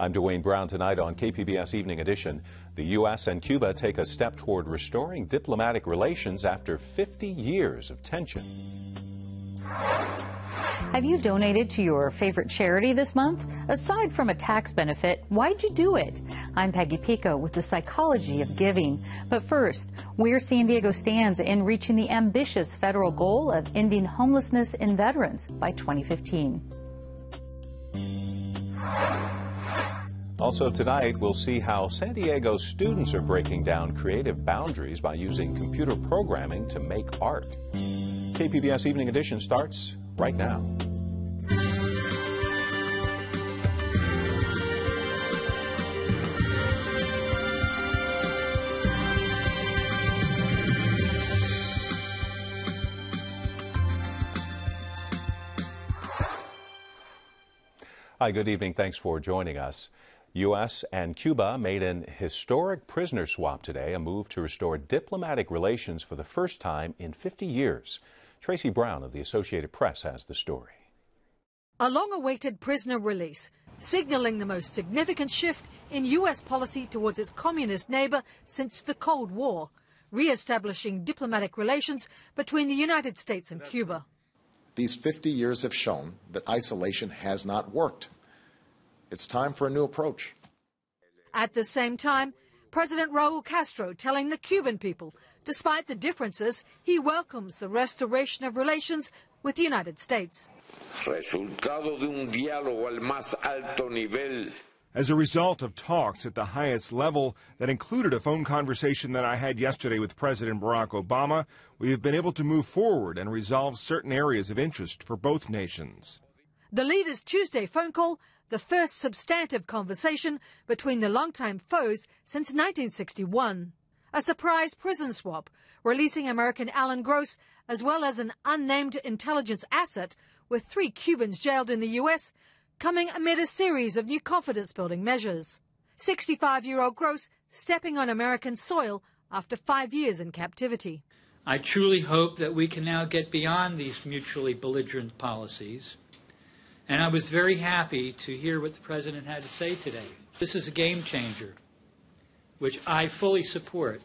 I'm Dwayne Brown. Tonight on KPBS Evening Edition. The U.S. and Cuba take a step toward restoring diplomatic relations after 50 years of tension. Have you donated to your favorite charity this month? Aside from a tax benefit, why'd you do it? I'm Peggy Pico with the psychology of giving. But first, where San Diego stands in reaching the ambitious federal goal of ending homelessness in veterans by 2015. Also tonight, we'll see how San Diego students are breaking down creative boundaries by using computer programming to make art. KPBS Evening Edition starts right now. Hi, good evening. Thanks for joining us. U.S. and Cuba made an historic prisoner swap today, a move to restore diplomatic relations for the first time in 50 years. Tracy Brown of the Associated Press has the story. A long-awaited prisoner release, signaling the most significant shift in U.S. policy towards its communist neighbor since the Cold War, re-establishing diplomatic relations between the United States and Cuba. These 50 years have shown that isolation has not worked. It's time for a new approach. At the same time, President Raul Castro telling the Cuban people, despite the differences, he welcomes the restoration of relations with the United States. Resultado de un diálogo al más alto nivel. As a result of talks at the highest level that included a phone conversation that I had yesterday with President Barack Obama, we have been able to move forward and resolve certain areas of interest for both nations. The leaders' Tuesday phone call, the first substantive conversation between the longtime foes since 1961. A surprise prison swap, releasing American Alan Gross, as well as an unnamed intelligence asset with 3 Cubans jailed in the U.S., coming amid a series of new confidence-building measures. 65-year-old Gross stepping on American soil after 5 years in captivity. I truly hope that we can now get beyond these mutually belligerent policies. And I was very happy to hear what the President had to say today. This is a game changer, which I fully support.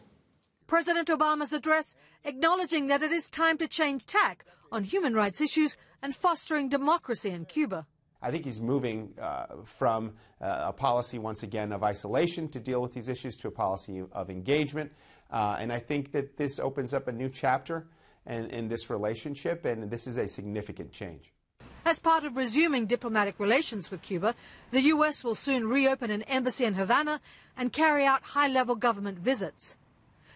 President Obama's address acknowledging that it is time to change tack on human rights issues and fostering democracy in Cuba. I think he's moving from a policy, once again, of isolation to deal with these issues to a policy of engagement. And I think that this opens up a new chapter in this relationship, and this is a significant change. As part of resuming diplomatic relations with Cuba, the U.S. will soon reopen an embassy in Havana and carry out high-level government visits.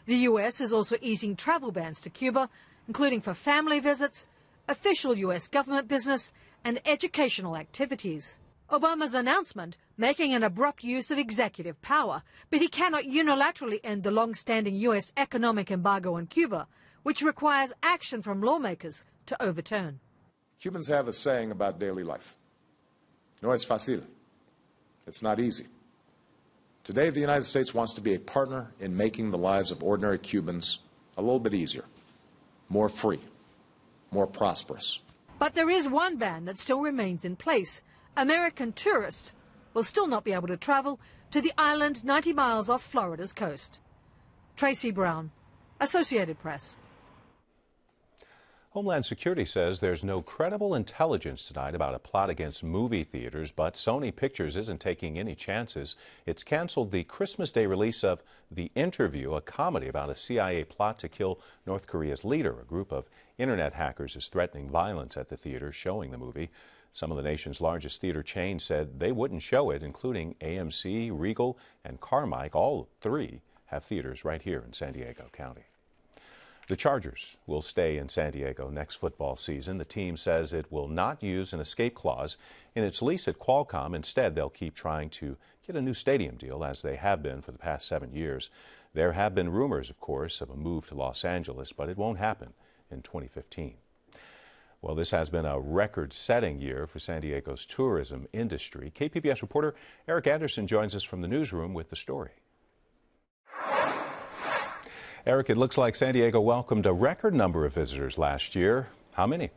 The U.S. is also easing travel bans to Cuba, including for family visits, official U.S. government business, and educational activities. Obama's announcement making an abrupt use of executive power, but he cannot unilaterally end the long-standing U.S. economic embargo on Cuba, which requires action from lawmakers to overturn. Cubans have a saying about daily life. No es fácil. It's not easy. Today, the United States wants to be a partner in making the lives of ordinary Cubans a little bit easier, more free, more prosperous. But there is one ban that still remains in place. American tourists will still not be able to travel to the island 90 miles off Florida's coast. Tracy Brown, Associated Press. Homeland Security says there's no credible intelligence tonight about a plot against movie theaters, but Sony Pictures isn't taking any chances. It's canceled the Christmas Day release of The Interview, a comedy about a CIA plot to kill North Korea's leader. A group of internet hackers is threatening violence at the theater showing the movie. Some of the nation's largest theater chains said they wouldn't show it, including AMC, Regal, and Carmike. All 3 have theaters right here in San Diego County. The Chargers will stay in San Diego next football season. The team says it will not use an escape clause in its lease at Qualcomm. Instead, they'll keep trying to get a new stadium deal, as they have been for the past 7 years. There have been rumors, of course, of a move to Los Angeles, but it won't happen in 2015. Well, this has been a record-setting year for San Diego's tourism industry. KPBS reporter Eric Anderson joins us from the newsroom with the story. Eric, it looks like San Diego welcomed a record number of visitors last year. How many?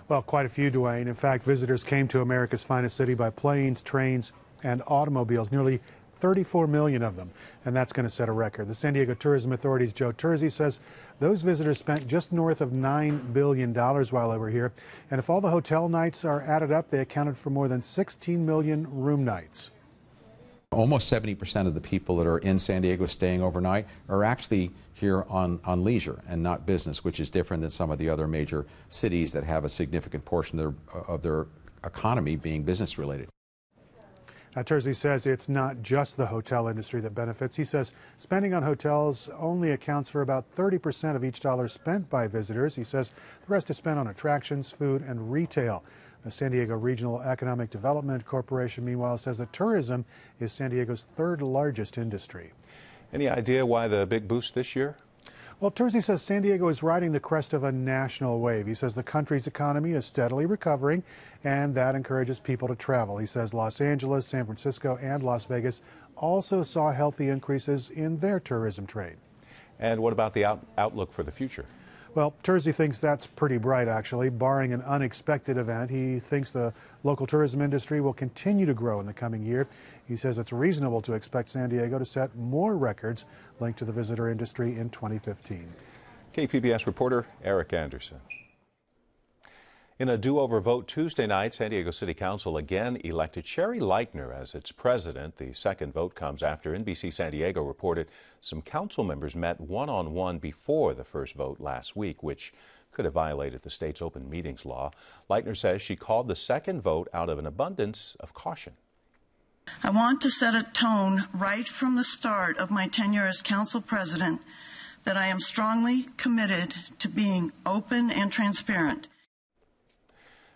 Well, quite a few, Dwayne. In fact, visitors came to America's finest city by planes, trains, and automobiles, nearly 34 million of them, and that's going to set a record. The San Diego Tourism Authority's Joe Terzi says those visitors spent just north of $9 billion while they were here, and if all the hotel nights are added up, they accounted for more than 16 million room nights. Almost 70% of the people that are in San Diego staying overnight are actually here on leisure and not business, which is different than some of the other major cities that have a significant portion of their economy being business related. Now, Terzi says it's not just the hotel industry that benefits. He says spending on hotels only accounts for about 30% of each dollar spent by visitors. He says the rest is spent on attractions, food, and retail. The San Diego Regional Economic Development Corporation, meanwhile, says that tourism is San Diego's third largest industry. Any idea why the big boost this year? Well, Terzi says San Diego is riding the crest of a national wave. He says the country's economy is steadily recovering, and that encourages people to travel. He says Los Angeles, San Francisco, and Las Vegas also saw healthy increases in their tourism trade. And what about the outlook for the future? Well, Terzi thinks that's pretty bright, actually. Barring an unexpected event, he thinks the local tourism industry will continue to grow in the coming year. He says it's reasonable to expect San Diego to set more records linked to the visitor industry in 2015. KPBS reporter Eric Anderson. In a do-over vote Tuesday night, San Diego City Council again elected Sherry Leichtner as its president. The second vote comes after NBC San Diego reported some council members met one-on-one before the first vote last week, which could have violated the state's open meetings law. Leichtner says she called the second vote out of an abundance of caution. I want to set a tone right from the start of my tenure as council president that I am strongly committed to being open and transparent.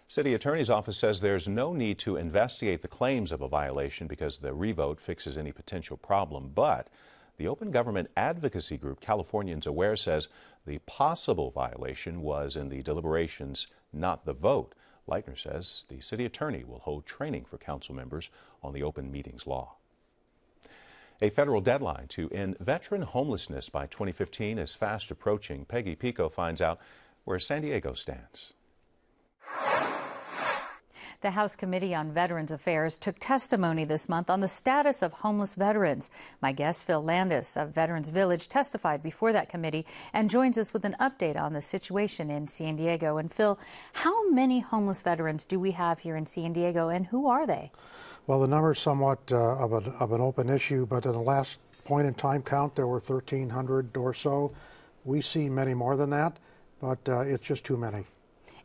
City Attorney's Office says there's no need to investigate the claims of a violation because the revote fixes any potential problem. But the open government advocacy group Californians Aware says the possible violation was in the deliberations, not the vote. Leichtner says the city attorney will hold training for council members on the open meetings law. A federal deadline to end veteran homelessness by 2015 is fast approaching. Peggy Pico finds out where San Diego stands. The House Committee on Veterans Affairs took testimony this month on the status of homeless veterans. My guest, Phil Landis of Veterans Village, testified before that committee and joins us with an update on the situation in San Diego. And Phil, how many homeless veterans do we have here in San Diego, and who are they? Well, the number is somewhat of an open issue, but in the last point in time count, there were 1,300 or so. We see many more than that, but it's just too many.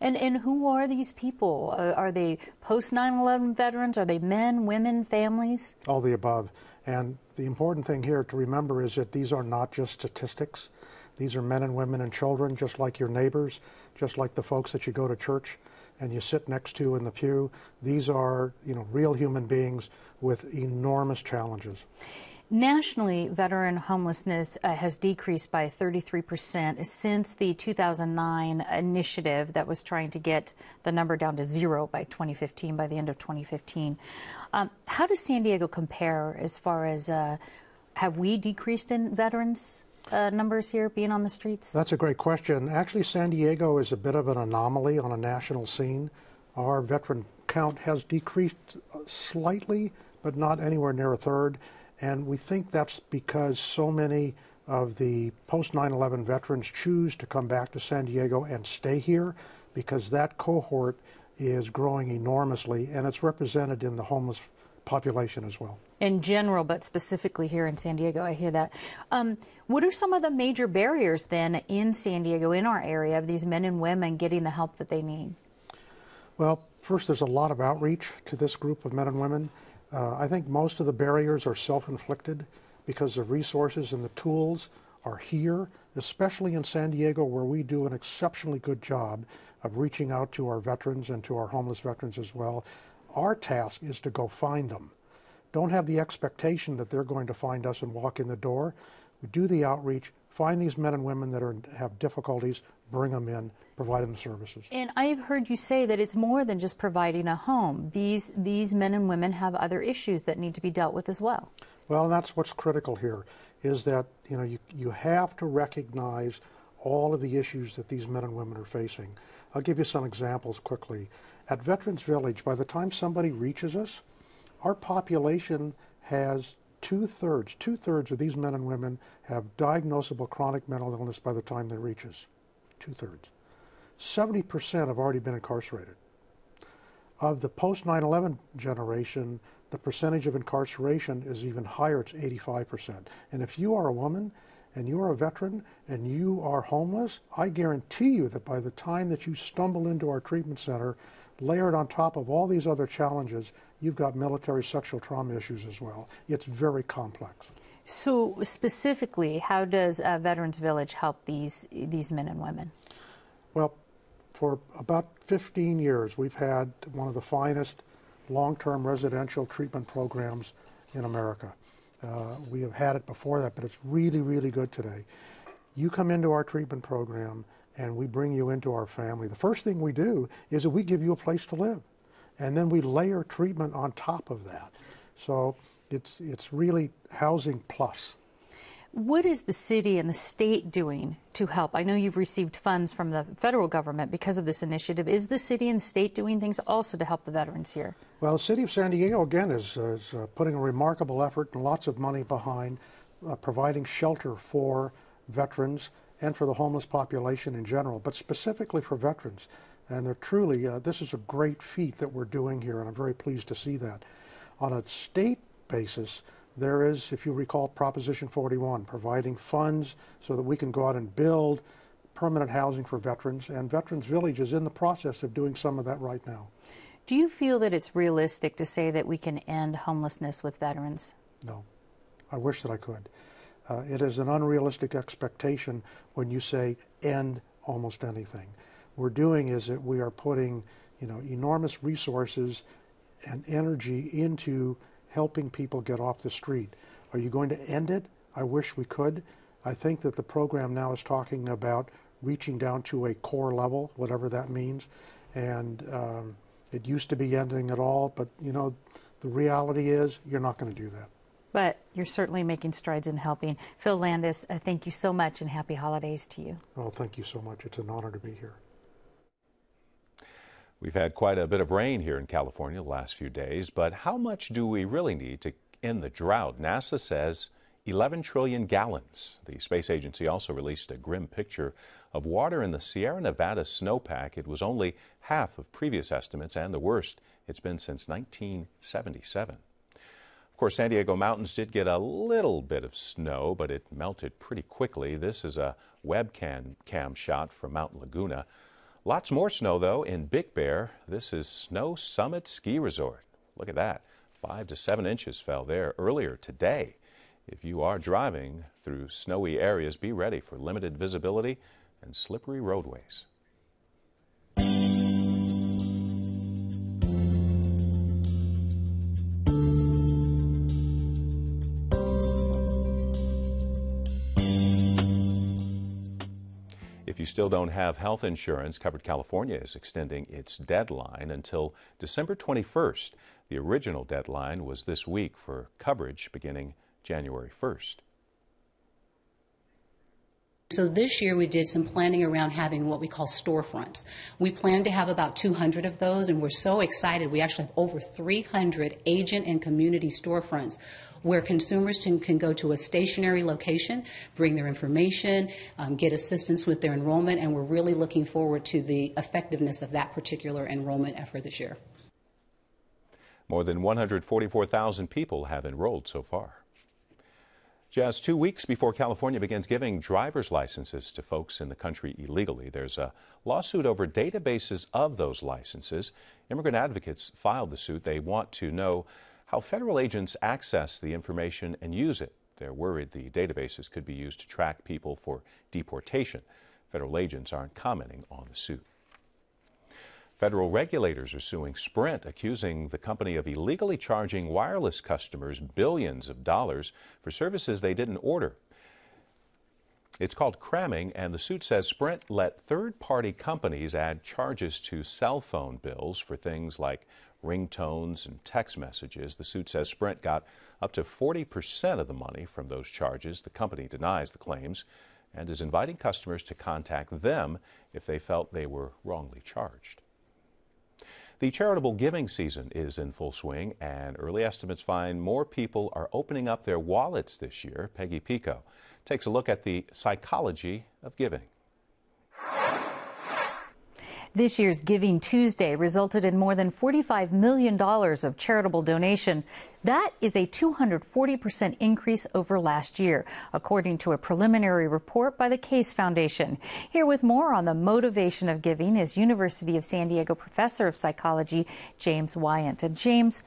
And who are these people? Are they post 9/11 veterans? Are they men, women, families? All the above. And the important thing here to remember is that these are not just statistics. These are men and women and children, just like your neighbors, just like the folks that you go to church and you sit next to in the pew. These are, real human beings with enormous challenges. Nationally, veteran homelessness has decreased by 33% since the 2009 initiative that was trying to get the number down to zero by 2015, by the end of 2015. How does San Diego compare as far as, have we decreased in veterans numbers here being on the streets? That's a great question. Actually, San Diego is a bit of an anomaly on a national scene. Our veteran count has decreased slightly, but not anywhere near a third. And we think that's because so many of the post 9/11 veterans choose to come back to San Diego and stay here, because that cohort is growing enormously, and it's represented in the homeless population as well. In general, but specifically here in San Diego, I hear that. What are some of the major barriers then in San Diego, in our area, of these men and women getting the help that they need? Well, first, there's a lot of outreach to this group of men and women. I think most of the barriers are self-inflicted because the resources and the tools are here, especially in San Diego, where we do an exceptionally good job of reaching out to our veterans and to our homeless veterans as well. Our task is to go find them. Don't have the expectation that they're going to find us and walk in the door. We do the outreach, find these men and women that have difficulties, bring them in, provide them the services. And I've heard you say that it's more than just providing a home. These men and women have other issues that need to be dealt with as well. Well, and that's what's critical here, is that you have to recognize all of the issues that these men and women are facing. I'll give you some examples quickly. At Veterans Village, by the time somebody reaches us, Our population has two-thirds of these men and women have diagnosable chronic mental illness by the time they reach us. Two-thirds. 70% have already been incarcerated. Of the post-9/11 generation, the percentage of incarceration is even higher. It's 85%. And if you are a woman and you are a veteran and you are homeless, I guarantee you that by the time that you stumble into our treatment center, layered on top of all these other challenges, you've got military sexual trauma issues as well. It's very complex. So specifically, how does Veterans Village help these men and women? Well, for about 15 years, we've had one of the finest long-term residential treatment programs in America. We have had it before that, but it's really, really good today. You come into our treatment program and we bring you into our family. The first thing we do is that we give you a place to live, and then we layer treatment on top of that. So it's really housing plus. What is the city and the state doing to help? I know you've received funds from the federal government because of this initiative. Is the city and state doing things also to help the veterans here? Well, the city of San Diego, again, is putting a remarkable effort and lots of money behind providing shelter for veterans and for the homeless population in general, but specifically for veterans. And they're truly, this is a great feat that we're doing here, and I'm very pleased to see that. On a state basis, there is, if you recall, Proposition 41, providing funds so that we can go out and build permanent housing for veterans, and Veterans Village is in the process of doing some of that right now. Do you feel that it's realistic to say that we can end homelessness with veterans? No. I wish that I could. It is an unrealistic expectation when you say end almost anything. We're doing is that we are putting, enormous resources and energy into helping people get off the street. Are you going to end it? I wish we could. I think that the program now is talking about reaching down to a core level, whatever that means. And it used to be ending it all, but the reality is you're not going to do that. But you're certainly making strides in helping. Phil Landis, thank you so much and happy holidays to you. Oh, thank you so much. It's an honor to be here. We've had quite a bit of rain here in California the last few days, but how much do we really need to end the drought? NASA says 11 trillion gallons. The space agency also released a grim picture of water in the Sierra Nevada snowpack. It was only half of previous estimates and the worst it's been since 1977. Of course, San Diego mountains did get a little bit of snow, but it melted pretty quickly. This is a webcam shot from Mount Laguna. Lots more snow, though, in Big Bear. This is Snow Summit Ski Resort. Look at that. 5 to 7 inches fell there earlier today. If you are driving through snowy areas, be ready for limited visibility and slippery roadways. If you still don't have health insurance, Covered California is extending its deadline until December 21st. The original deadline was this week for coverage beginning January 1st. So this year we did some planning around having what we call storefronts. We plan to have about 200 of those, and we're so excited. We actually have over 300 agent and community storefronts where consumers can go to a stationary location, bring their information, get assistance with their enrollment, and we're really looking forward to the effectiveness of that particular enrollment effort this year. More than 144,000 people have enrolled so far. Just 2 weeks before California begins giving driver's licenses to folks in the country illegally, there's a lawsuit over databases of those licenses. Immigrant advocates filed the suit. They want to know how federal agents access the information and use it. They're worried the databases could be used to track people for deportation. Federal agents aren't commenting on the suit. Federal regulators are suing Sprint, accusing the company of illegally charging wireless customers billions of dollars for services they didn't order. It's called cramming, and the suit says Sprint let third-party companies add charges to cell phone bills for things like ringtones and text messages. The suit says Sprint got up to 40% of the money from those charges. The company denies the claims and is inviting customers to contact them if they felt they were wrongly charged. The charitable giving season is in full swing, and early estimates find more people are opening up their wallets this year. Peggy Pico takes a look at the psychology of giving. This year's Giving Tuesday resulted in more than $45 million of charitable donation. That is a 240% increase over last year, according to a preliminary report by the Case Foundation. Here with more on the motivation of giving is University of San Diego professor of psychology, James Wyant. James,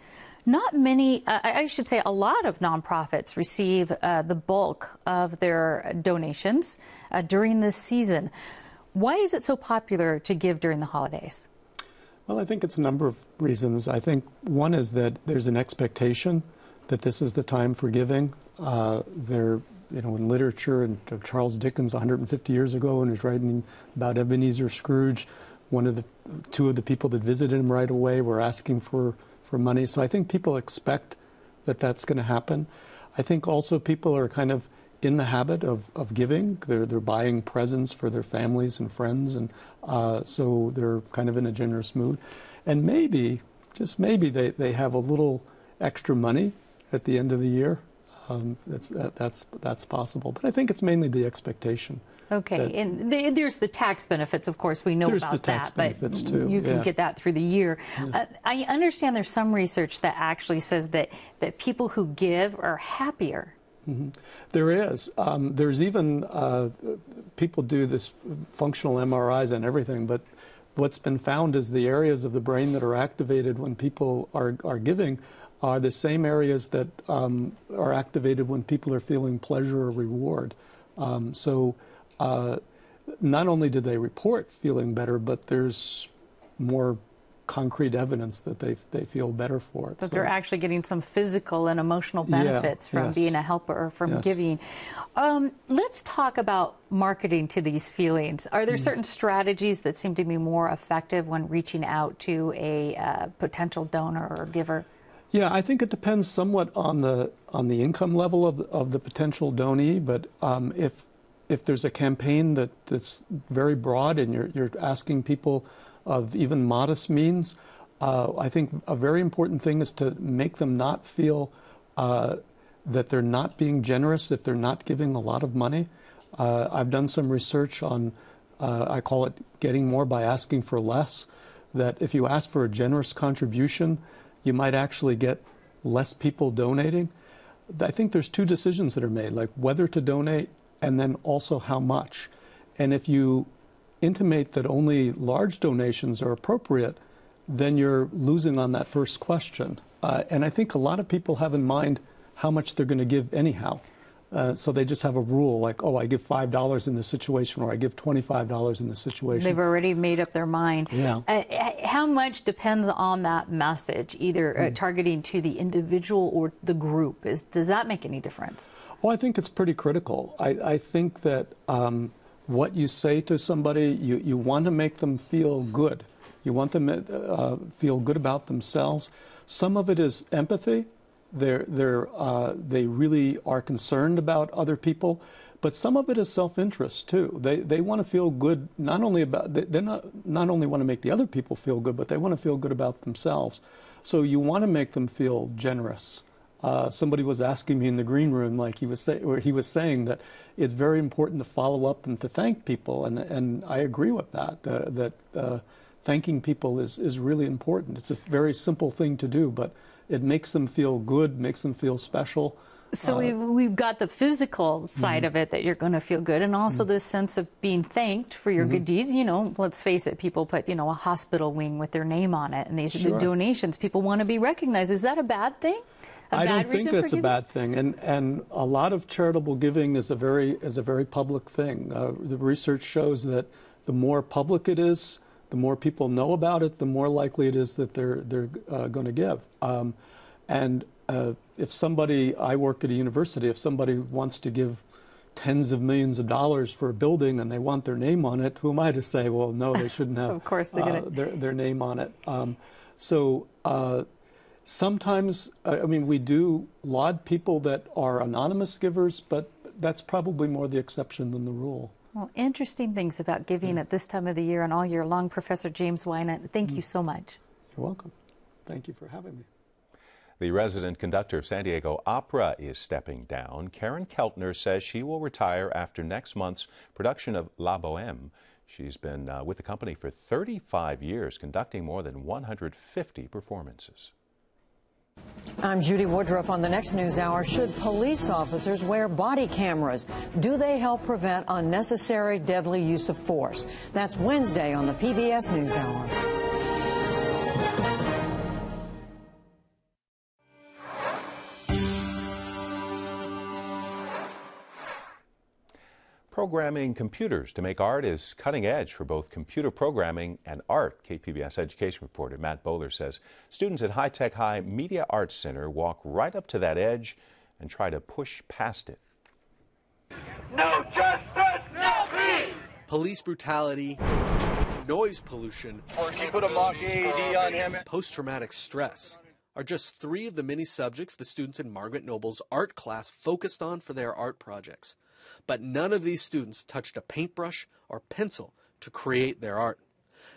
not many, I should say a lot of nonprofits receive the bulk of their donations during this season. Why is it so popular to give during the holidays? Well, I think it's a number of reasons. I think one is that there's an expectation that this is the time for giving. In literature, and Charles Dickens 150 years ago, when he was writing about Ebenezer Scrooge, two of the people that visited him right away were asking for money. So I think people expect that that's going to happen. I think also people are kind of in the habit of giving. They're buying presents for their families and friends, and so they're kind of in a generous mood. And maybe, just maybe, they have a little extra money at the end of the year. That's possible. But I think it's mainly the expectation. Okay, and there's the tax benefits, of course, we know about that. There's the tax benefits too. You can get that through the year. Yeah. I understand there's some research that actually says that people who give are happier. Mm-hmm. There is. There's even, people do this functional MRIs and everything, but what's been found is the areas of the brain that are activated when people are giving are the same areas that are activated when people are feeling pleasure or reward. So not only do they report feeling better, but there's more concrete evidence that they feel better for it. That they're actually getting some physical and emotional benefits from being a helper or from giving. Let's talk about marketing to these feelings. Are there certain strategies that seem to be more effective when reaching out to a potential donor or giver? Yeah, I think it depends somewhat on the income level of the potential donee, but if there's a campaign that's very broad and you're asking people of even modest means, I think a very important thing is to make them not feel that they're not being generous if they're not giving a lot of money. I've done some research on, I call it getting more by asking for less, that if you ask for a generous contribution, you might actually get less people donating. I think there's two decisions that are made, like whether to donate and then also how much. And if you intimate that only large donations are appropriate, then you're losing on that first question. And I think a lot of people have in mind how much they're going to give anyhow. So they just have a rule like, oh, I give $5 in this situation, or I give $25 in this situation. They've already made up their mind. Yeah. How much depends on that message, either targeting to the individual or the group? Does that make any difference? Well, I think it's pretty critical. I think that what you say to somebody, you want to make them feel good. You want them to feel good about themselves. Some of it is empathy. They really are concerned about other people, but some of it is self-interest too. They want to feel good not only about not only want to make the other people feel good, but they want to feel good about themselves. So you want to make them feel generous. Somebody was asking me in the green room, like he was saying that it's very important to follow up and to thank people, and I agree with that. That thanking people is really important. It's a very simple thing to do, but it makes them feel good, makes them feel special. So we've got the physical side of it, that you're going to feel good, and also this sense of being thanked for your good deeds. You know, let's face it, people put, a hospital wing with their name on it, and these the donations. People want to be recognized. Is that a bad thing? I don't think that's a bad thing, and a lot of charitable giving is a very public thing. The research shows that the more public it is, the more people know about it, the more likely it is that they're going to give. If somebody, I work at a university, if somebody wants to give tens of millions of dollars for a building and they want their name on it, who am I to say, well, no, they shouldn't have of course their name on it. Sometimes, we do laud people that are anonymous givers, but that's probably more the exception than the rule. Well, interesting things about giving at this time of the year and all year long. Professor James Wyant, thank you so much. You're welcome. Thank you for having me. The resident conductor of San Diego Opera is stepping down. Karen Keltner says she will retire after next month's production of La Boheme. She's been with the company for 35 years, conducting more than 150 performances. I'm Judy Woodruff on the next News Hour. Should police officers wear body cameras? Do they help prevent unnecessary deadly use of force? That's Wednesday on the PBS News Hour. Programming computers to make art is cutting edge for both computer programming and art. KPBS education reporter Matt Bowler says students at High Tech High Media Arts Center walk right up to that edge and try to push past it. No justice, no peace! Police brutality, noise pollution, Put a mock AED on him. post-traumatic stress are just three of the many subjects the students in Margaret Noble's art class focused on for their art projects. But none of these students touched a paintbrush or pencil to create their art.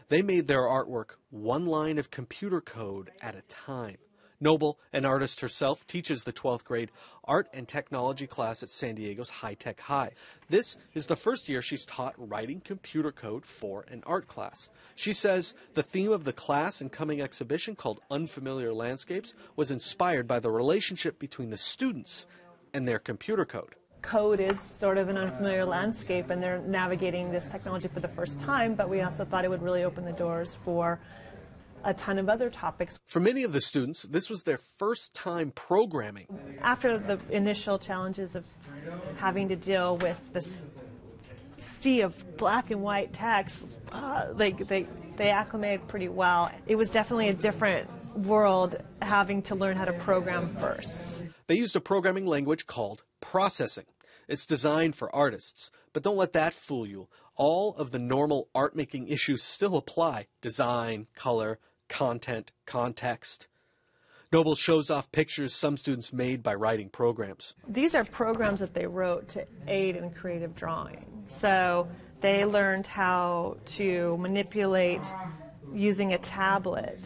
They made their artwork one line of computer code at a time. Noble, an artist herself, teaches the 12th grade art and technology class at San Diego's High Tech High. This is the first year she's taught writing computer code for an art class. She says the theme of the class and coming exhibition, called Unfamiliar Landscapes, was inspired by the relationship between the students and their computer code. Code is sort of an unfamiliar landscape, and they're navigating this technology for the first time, but we also thought it would really open the doors for a ton of other topics. For many of the students, this was their first time programming. After the initial challenges of having to deal with this sea of black and white text, they acclimated pretty well. It was definitely a different world having to learn how to program first. They used a programming language called processing. It's designed for artists, but don't let that fool you. All of the normal art-making issues still apply: design, color, content, context. Noble shows off pictures some students made by writing programs. These are programs that they wrote to aid in creative drawing. So they learned how to manipulate using a tablet,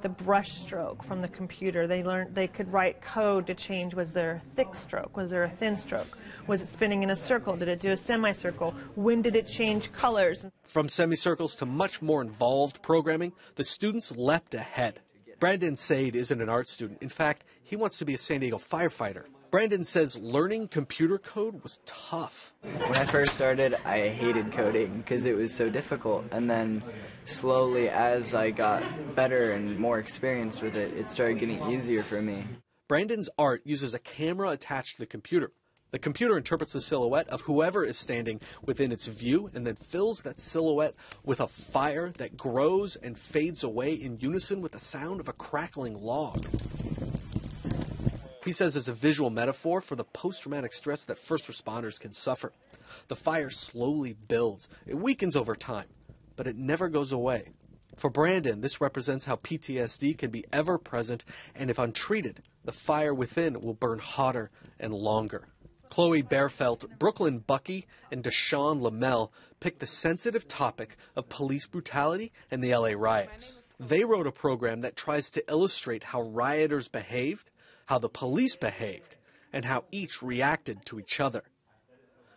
the brush stroke from the computer. They learned they could write code to change, was there a thick stroke, was there a thin stroke, was it spinning in a circle, did it do a semicircle, when did it change colors? From semicircles to much more involved programming, the students leapt ahead. Brandon Sade isn't an art student. In fact, he wants to be a San Diego firefighter. Brandon says learning computer code was tough. When I first started, I hated coding because it was so difficult. And then slowly, as I got better and more experienced with it, it started getting easier for me. Brandon's art uses a camera attached to the computer. The computer interprets the silhouette of whoever is standing within its view and then fills that silhouette with a fire that grows and fades away in unison with the sound of a crackling log. He says it's a visual metaphor for the post-traumatic stress that first responders can suffer. The fire slowly builds. It weakens over time, but it never goes away. For Brandon, this represents how PTSD can be ever present, and if untreated, the fire within will burn hotter and longer. Chloe Bearfelt, Brooklyn Bucky, and Deshaun Lamel picked the sensitive topic of police brutality and the LA riots. They wrote a program that tries to illustrate how rioters behaved, how the police behaved, and how each reacted to each other.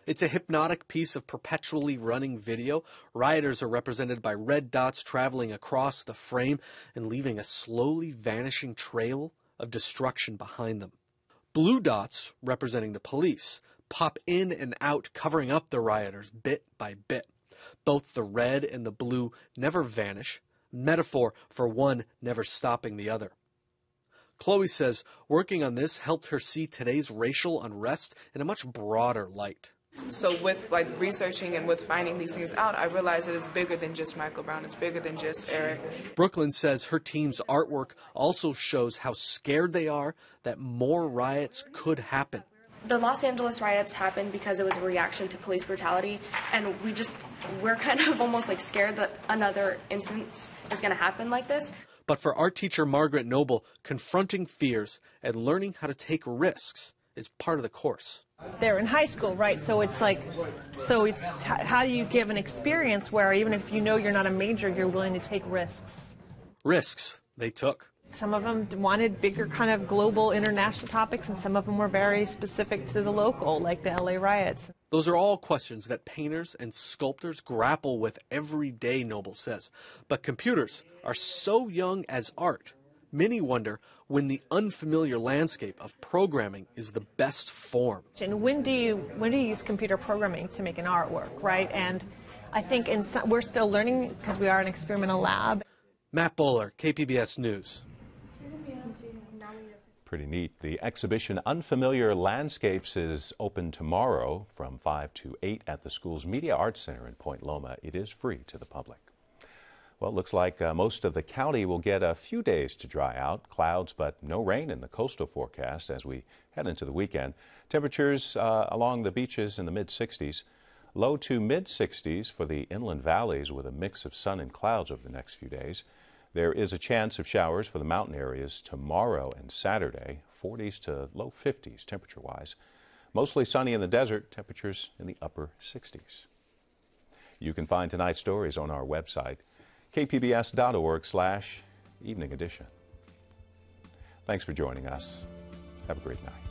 It's a hypnotic piece of perpetually running video. Rioters are represented by red dots traveling across the frame and leaving a slowly vanishing trail of destruction behind them. Blue dots, representing the police, pop in and out, covering up the rioters bit by bit. Both the red and the blue never vanish, metaphor for one never stopping the other. Chloe says working on this helped her see today's racial unrest in a much broader light. So with researching and with finding these things out, I realized that it's bigger than just Michael Brown. It's bigger than just Eric. Brooklyn says her team's artwork also shows how scared they are that more riots could happen. The Los Angeles riots happened because it was a reaction to police brutality, and we're kind of almost scared that another instance is going to happen like this. But for art teacher Margaret Noble, confronting fears and learning how to take risks is part of the course. They're in high school, right? So it's how do you give an experience where even if you know you're not a major, you're willing to take risks? Risks they took. Some of them wanted bigger kind of global international topics, and some of them were very specific to the local, like the LA riots. Those are all questions that painters and sculptors grapple with every day, Noble says. But computers are so young as art, many wonder when the unfamiliar landscape of programming is the best form. And when do you use computer programming to make an artwork, right? And I think we're still learning because we are an experimental lab. Matt Bowler, KPBS News. Pretty neat. The exhibition Unfamiliar Landscapes is open tomorrow from 5 to 8 at the school's Media Arts Center in Point Loma. It is free to the public. Well, it looks like most of the county will get a few days to dry out. Clouds, but no rain in the coastal forecast as we head into the weekend. Temperatures along the beaches in the mid-60s. Low to mid-60s for the inland valleys with a mix of sun and clouds over the next few days. There is a chance of showers for the mountain areas tomorrow and Saturday, 40s to low 50s temperature-wise. Mostly sunny in the desert, temperatures in the upper 60s. You can find tonight's stories on our website, kpbs.org/evening edition. Thanks for joining us. Have a great night.